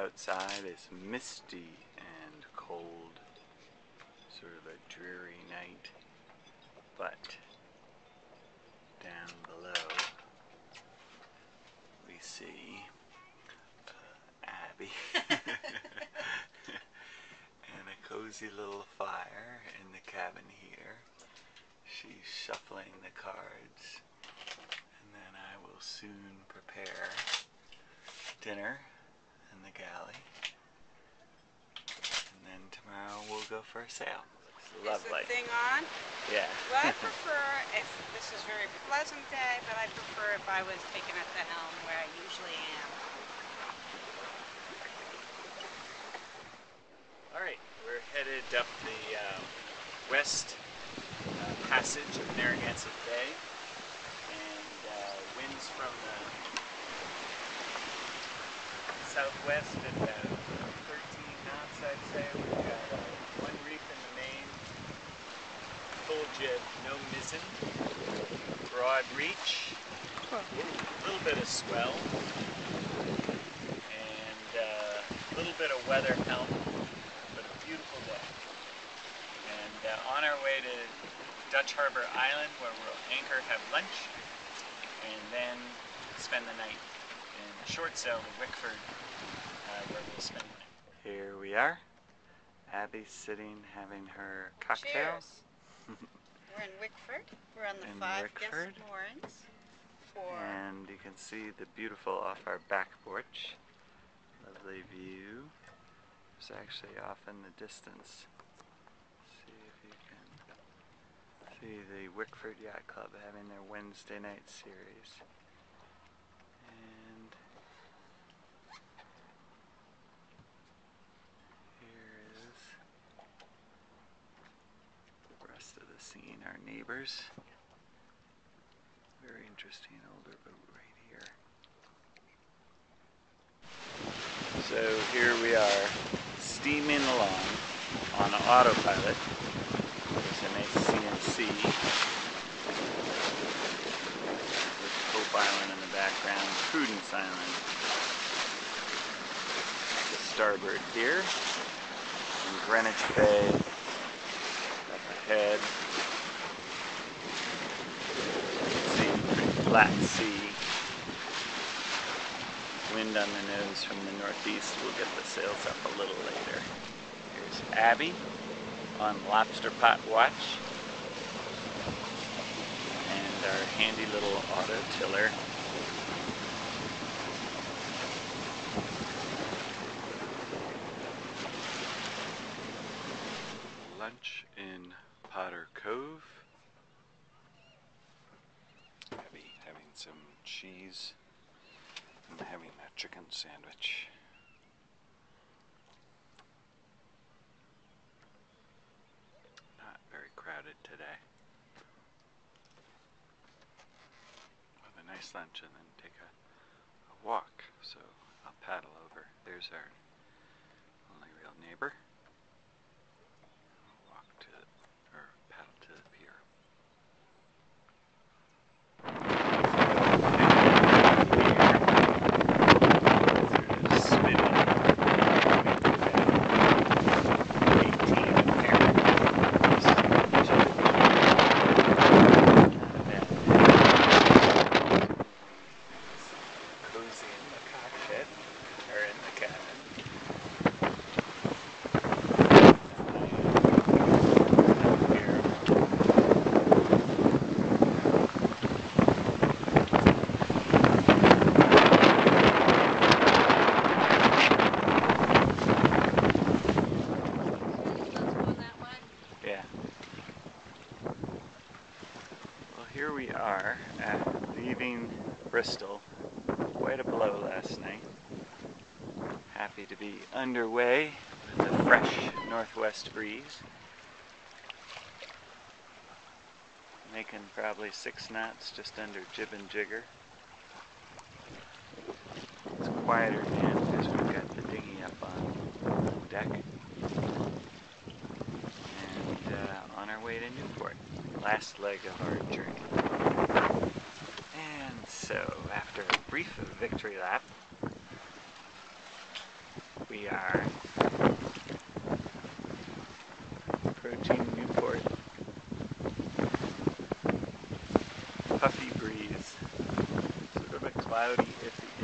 Outside is misty and cold, sort of a dreary night, but down below we see Abby and a cozy little fire in the cabin heater. She's shuffling the cards, and then I will soon prepare dinner in the galley, and then tomorrow we'll go for a sail. It's lovely. Is the thing on? Yeah. Well, I prefer, if this is a very pleasant day, but I prefer if I was taken at the helm where I usually am. Alright, we're headed up the west passage of Narragansett Bay, and winds from the southwest at about 13 knots, I'd say. We've got one reef in the main, full jib, no mizzen, broad reach, a little bit of swell, and a little bit of weather helm, but a beautiful day. And on our way to Dutch Harbor Island, where we'll anchor, have lunch, and then spend the night in a short sail to Wickford, where we'll spend the night. Here we are. Abby's sitting having her cocktail. Cheers. We're in Wickford. We're on the 5 guest moorings. And you can see the beautiful off our back porch. Lovely view. It's actually off in the distance. See if you can see the Wickford Yacht Club having their Wednesday night series. And here is the rest of the scene, our neighbors. Very interesting older boat right here. So here we are, steaming along on autopilot. There's a nice CNC with Hope Island in the background, Prudence Island to starboard here, and Greenwich Bay up ahead. Flat sea, wind on the nose from the northeast. We'll get the sails up a little later. Here's Abby on lobster pot watch, and our handy little auto tiller. Lunch in Potter Cove. Having some cheese and having a chicken sandwich. Not very crowded today. Have a nice lunch and then take a walk. So I'll paddle over. There's our only real neighbor. I'll walk to, or paddle to the pier. Here we are leaving Bristol, quite a blow last night. Happy to be underway with a fresh northwest breeze. Making probably 6 knots just under jib and jigger. It's quieter again because we've got the dinghy up on deck. And on our way to Newport. Last leg of our journey. And so, after a brief victory lap, we are. Approaching Newport. Puffy breeze. Sort of a cloudy, iffy.